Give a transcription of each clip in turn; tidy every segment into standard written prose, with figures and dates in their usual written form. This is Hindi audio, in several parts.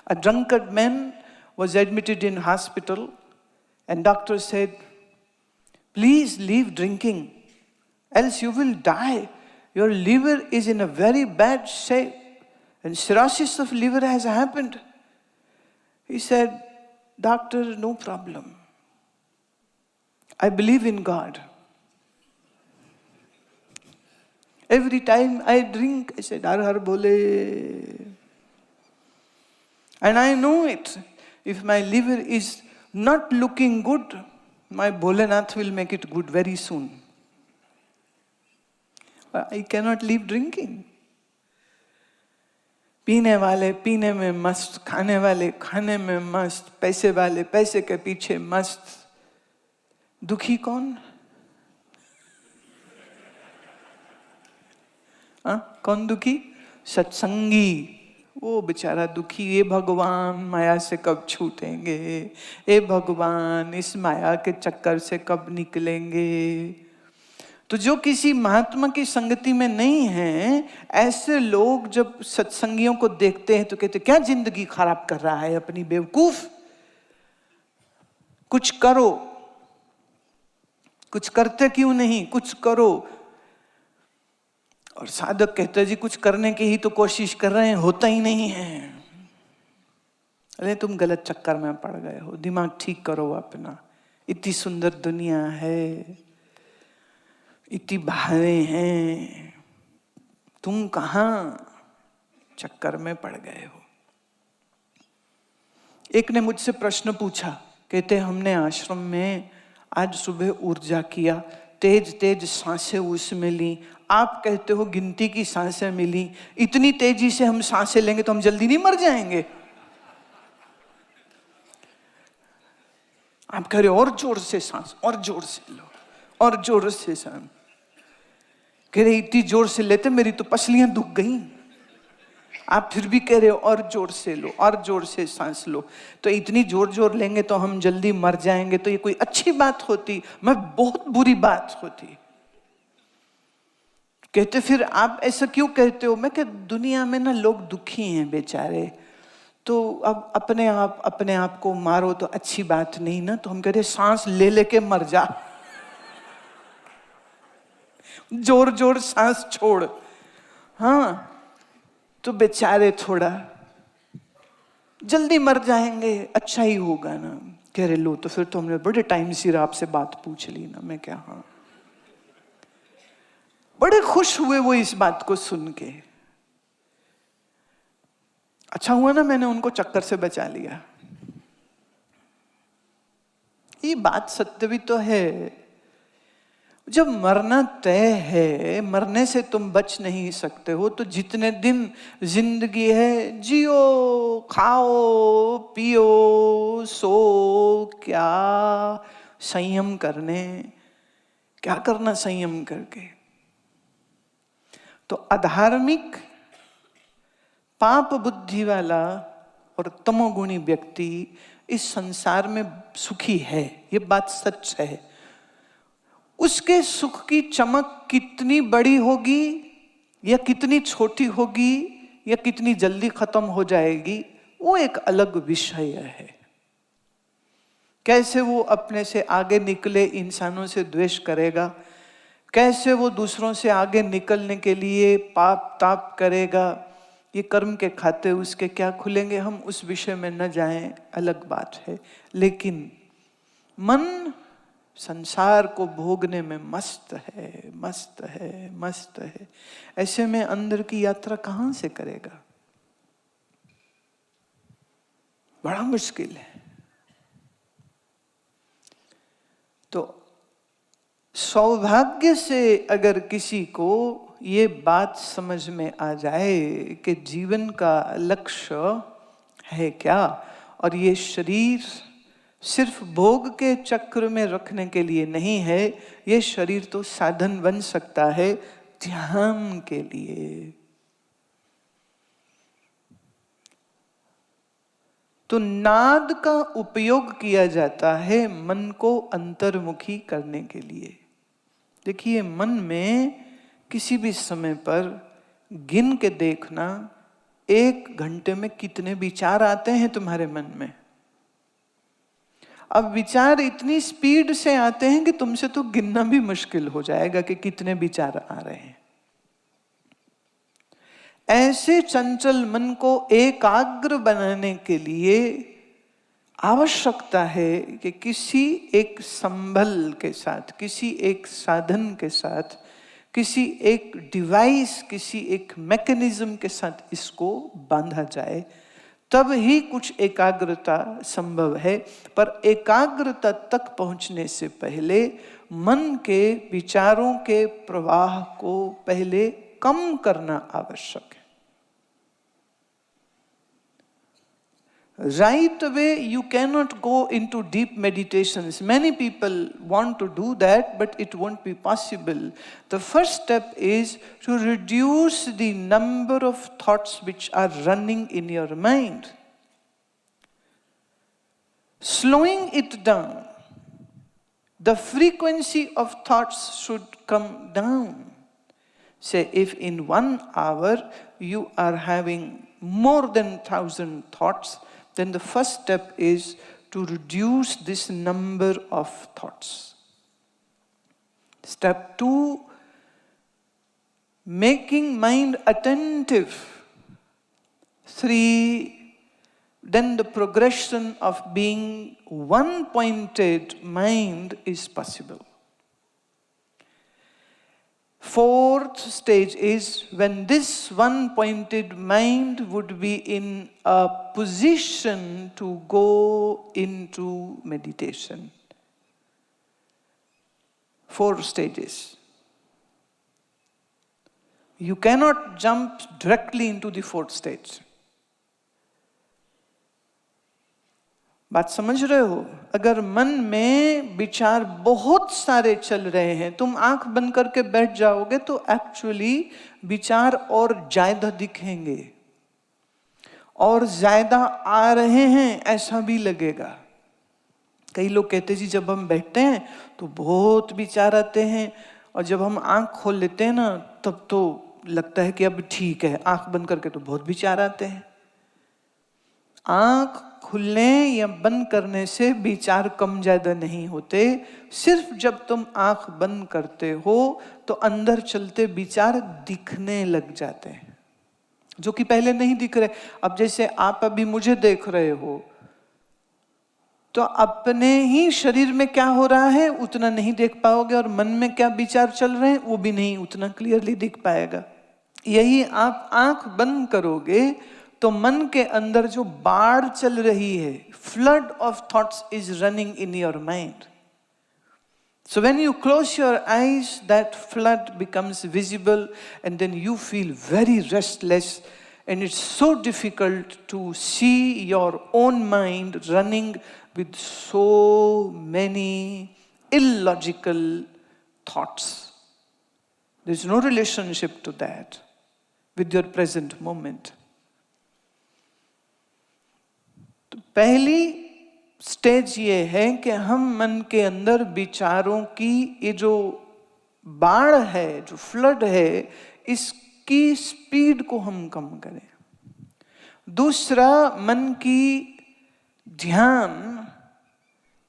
A drunkard man was admitted in hospital and doctor said, please leave drinking, else you will die. Your liver is in a very bad shape and cirrhosis of liver has happened. He said, doctor, no problem. I believe in God. Every time I drink, I said, Har Har Bole. And I know it. If my liver is not looking good, my Bholenath will make it good very soon. I cannot leave drinking. पीने वाले पीने में मस्त, खाने वाले खाने में मस्त, पैसे वाले पैसे के पीछे मस्त. दुखी कौन? कौन दुखी? सत्संगी. वो बेचारा दुखी. ये भगवान माया से कब छूटेंगे? ये भगवान इस माया के चक्कर से कब निकलेंगे? तो जो किसी महात्मा की संगति में नहीं है, ऐसे लोग जब सत्संगियों को देखते हैं तो कहते क्या जिंदगी खराब कर रहा है अपनी, बेवकूफ. कुछ करो. कुछ करते क्यों नहीं? कुछ करो. और साधक कहते जी कुछ करने की ही तो कोशिश कर रहे हैं, होता ही नहीं है. अरे तुम गलत चक्कर में पड़ गए हो, दिमाग ठीक करो अपना. इतनी सुंदर दुनिया है, इतनी बहारें हैं, तुम कहां चक्कर में पड़ गए हो. एक ने मुझसे प्रश्न पूछा, कहते हमने आश्रम में आज सुबह ऊर्जा किया, तेज तेज सांसें उसमें ली, आप कहते हो गिनती की सांसें मिली. इतनी तेजी से हम सांसें लेंगे तो हम जल्दी नहीं मर जाएंगे? आप कह रहे और जोर से सांस, और जोर से लो, और जोर से सांस. कह रहे इतनी जोर से लेते मेरी तो पसलियां दुख गई. आप फिर भी कह रहे हो और जोर से लो, और जोर से सांस लो. तो इतनी जोर जोर लेंगे तो हम जल्दी मर जाएंगे, तो ये कोई अच्छी बात होती? मैं बहुत बुरी बात होती. कहते फिर आप ऐसा क्यों कहते हो? मैं कहते दुनिया में ना लोग दुखी हैं बेचारे, तो अब अपने आप को मारो तो अच्छी बात नहीं ना. तो हम कहते सांस ले लेके मर जा, जोर जोर सांस छोड़. हाँ, तो बेचारे थोड़ा जल्दी मर जाएंगे, अच्छा ही होगा ना. कह रहे लो, तो फिर तो हमने बड़े टाइम से आपसे बात पूछ ली ना. मैं क्या, हाँ. बड़े खुश हुए वो इस बात को सुन के. अच्छा हुआ ना मैंने उनको चक्कर से बचा लिया. ये बात सत्य भी तो है. जब मरना तय है, मरने से तुम बच नहीं सकते हो, तो जितने दिन जिंदगी है जियो, खाओ, पियो, सो. क्या संयम करने, क्या करना संयम करके? तो अधार्मिक, पाप बुद्धि वाला और तमोगुणी व्यक्ति इस संसार में सुखी है, ये बात सच है. उसके सुख की चमक कितनी बड़ी होगी या कितनी छोटी होगी या कितनी जल्दी खत्म हो जाएगी, वो एक अलग विषय है. कैसे वो अपने से आगे निकले इंसानों से द्वेष करेगा, कैसे वो दूसरों से आगे निकलने के लिए पाप ताप करेगा, ये कर्म के खाते उसके क्या खुलेंगे, हम उस विषय में न जाएं, अलग बात है. लेकिन मन संसार को भोगने में मस्त है, मस्त है, मस्त है. ऐसे में अंदर की यात्रा कहां से करेगा? बड़ा मुश्किल है. तो सौभाग्य से अगर किसी को ये बात समझ में आ जाए कि जीवन का लक्ष्य है क्या, और ये शरीर सिर्फ भोग के चक्र में रखने के लिए नहीं है, ये शरीर तो साधन बन सकता है ध्यान के लिए. तो नाद का उपयोग किया जाता है मन को अंतर्मुखी करने के लिए. देखिए, मन में किसी भी समय पर गिन के देखना 1 घंटे में कितने विचार आते हैं तुम्हारे मन में? अब विचार इतनी स्पीड से आते हैं कि तुमसे तो गिनना भी मुश्किल हो जाएगा कि कितने विचार आ रहे हैं। ऐसे चंचल मन को एकाग्र बनाने के लिए आवश्यकता है कि किसी एक संबल के साथ, किसी एक साधन के साथ, किसी एक डिवाइस, किसी एक मैकेनिज्म के साथ इसको बांधा जाए, तब ही कुछ एकाग्रता संभव है। पर एकाग्रता तक पहुंचने से पहले मन के विचारों के प्रवाह को पहले कम करना आवश्यक है। Right away, you cannot go into deep meditations. Many people want to do that, but it won't be possible. The first step is to reduce the number of thoughts which are running in your mind. Slowing it down. The frequency of thoughts should come down. Say, if in 1 hour you are having more than 1,000 thoughts, then the first step is to reduce this number of thoughts. Step 2, making mind attentive. 3, then the progression of being one-pointed mind is possible. 4th stage is when this one-pointed mind would be in a position to go into meditation. 4 stages. You cannot jump directly into the 4th stage. बात समझ रहे हो? अगर मन में विचार बहुत सारे चल रहे हैं, तुम आंख बंद करके बैठ जाओगे तो एक्चुअली विचार और ज्यादा दिखेंगे, और ज्यादा आ रहे हैं ऐसा भी लगेगा। कई लोग कहते जी जब हम बैठते हैं तो बहुत विचार आते हैं, और जब हम आंख खोल लेते हैं ना तब तो लगता है कि अब ठीक है, आंख बंद करके तो बहुत विचार आते हैं। आंख खुलने या बंद करने से विचार कम ज्यादा नहीं होते, सिर्फ जब तुम आंख बंद करते हो तो अंदर चलते विचार दिखने लग जाते हैं, जो कि पहले नहीं दिख रहे। अब जैसे आप अभी मुझे देख रहे हो तो अपने ही शरीर में क्या हो रहा है उतना नहीं देख पाओगे, और मन में क्या विचार चल रहे हैं वो भी नहीं उतना क्लियरली दिख पाएगा। यही आप आंख बंद करोगे तो मन के अंदर जो बाढ़ चल रही है, flood of thoughts is running in your mind. So when you close your eyes, that flood becomes visible, and then you feel very restless, and it's so difficult to see your own mind running with so many illogical thoughts. There's no relationship to that with your present moment. पहली स्टेज ये है कि हम मन के अंदर विचारों की ये जो बाढ़ है, जो फ्लड है, इसकी स्पीड को हम कम करें। दूसरा, मन की ध्यान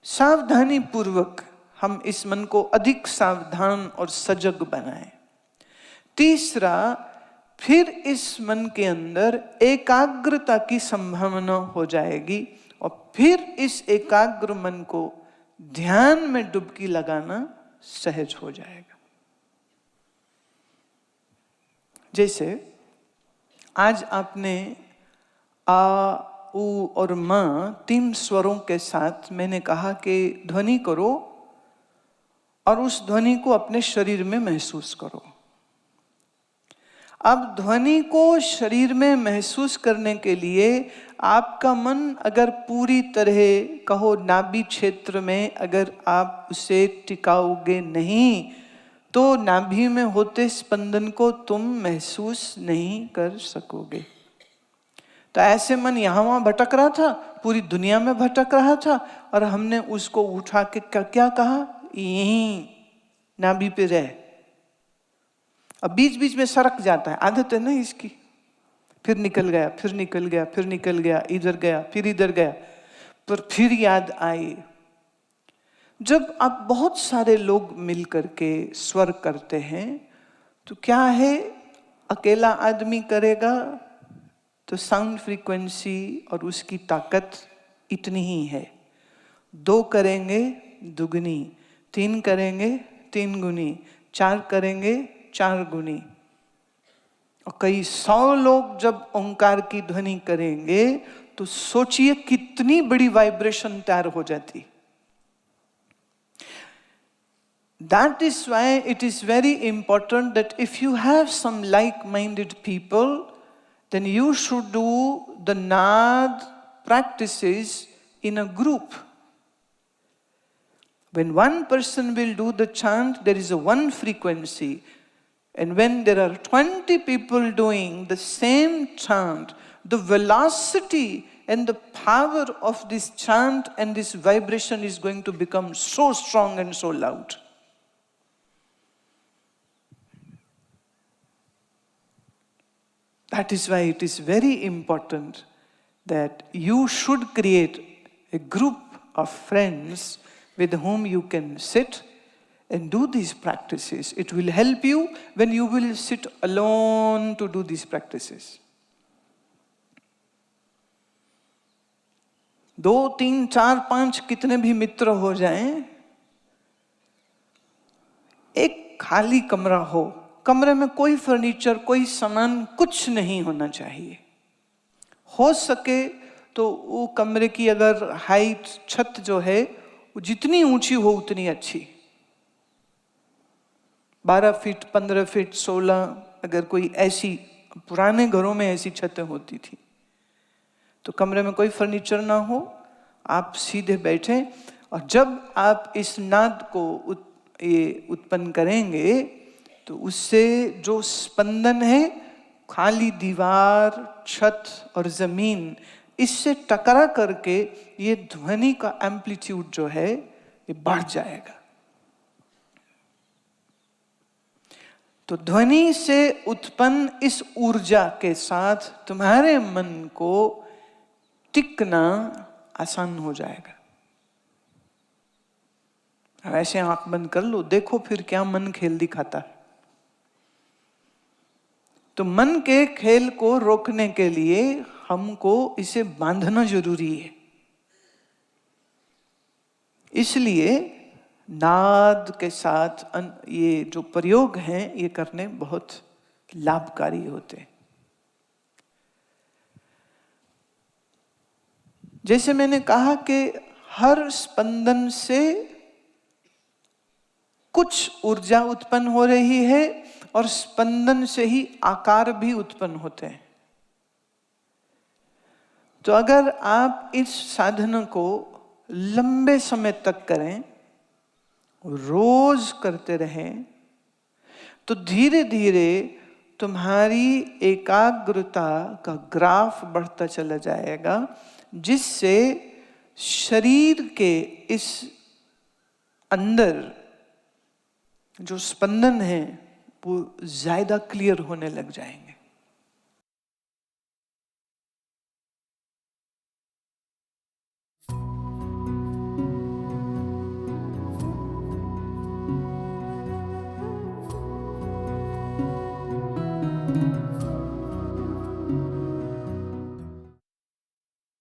सावधानी पूर्वक हम इस मन को अधिक सावधान और सजग बनाएं। तीसरा, फिर इस मन के अंदर एकाग्रता की संभावना हो जाएगी, और फिर इस एकाग्र मन को ध्यान में डुबकी लगाना सहज हो जाएगा। जैसे आज आपने आ, उ और मा 3 स्वरों के साथ मैंने कहा कि ध्वनि करो, और उस ध्वनि को अपने शरीर में महसूस करो। अब ध्वनि को शरीर में महसूस करने के लिए आपका मन अगर पूरी तरह कहो नाभि क्षेत्र में अगर आप उसे टिकाओगे नहीं, तो नाभि में होते स्पंदन को तुम महसूस नहीं कर सकोगे। तो ऐसे मन यहाँ वहाँ भटक रहा था, पूरी दुनिया में भटक रहा था, और हमने उसको उठा के क्या कहा, यहीं नाभि पे रह। अब बीच बीच में सरक जाता है, आदत है ना इसकी। फिर निकल गया, फिर निकल गया, फिर निकल गया, इधर गया, फिर इधर गया, पर फिर याद आई। जब आप बहुत सारे लोग मिल करके स्वर करते हैं तो क्या है, अकेला आदमी करेगा तो साउंड फ्रीक्वेंसी और उसकी ताकत इतनी ही है। 2 करेंगे दुगनी, 3 करेंगे 3 गुनी, 4 करेंगे 4 गुनी, और कई 100 लोग जब ओंकार की ध्वनि करेंगे तो सोचिए कितनी बड़ी वाइब्रेशन तैयार हो जाती। That is why it is very important that if you have some like-minded people, then you should do the Naad practices in a group. When one person will do the chant, there is a one frequency. And when there are 20 people doing the same chant, the velocity and the power of this chant and this vibration is going to become so strong and so loud. That is why it is very important that you should create a group of friends with whom you can sit and do these practices. It will help you when you will sit alone to do these practices. 2, 3, 4, 5 कितने भी मित्र हो जाएं, एक खाली कमरा हो, कमरे में कोई फर्नीचर, कोई सामान, कुछ नहीं होना चाहिए। हो सके तो वो कमरे की अगर हाइट, छत जो है वो जितनी ऊंची हो उतनी अच्छी, 12 फीट, 15 फीट, 16, अगर कोई ऐसी, पुराने घरों में ऐसी छतें होती थी, तो कमरे में कोई फर्नीचर ना हो, आप सीधे बैठे, और जब आप इस नाद को उत्पन्न करेंगे तो उससे जो स्पंदन है, खाली दीवार, छत और जमीन, इससे टकरा करके ये ध्वनि का एम्पलीट्यूड जो है ये बढ़ जाएगा। तो ध्वनि से उत्पन्न इस ऊर्जा के साथ तुम्हारे मन को टिकना आसान हो जाएगा। ऐसे आंख बंद कर लो, देखो फिर क्या मन खेल दिखाता है। तो मन के खेल को रोकने के लिए हमको इसे बांधना जरूरी है। इसलिए नाद के साथ ये जो प्रयोग हैं ये करने बहुत लाभकारी होते हैं। जैसे मैंने कहा कि हर स्पंदन से कुछ ऊर्जा उत्पन्न हो रही है और स्पंदन से ही आकार भी उत्पन्न होते हैं। तो अगर आप इस साधना को लंबे समय तक करें, रोज करते रहें, तो धीरे धीरे तुम्हारी एकाग्रता का ग्राफ बढ़ता चला जाएगा, जिससे शरीर के इस अंदर जो स्पंदन है वो ज्यादा क्लियर होने लग जाएंगे।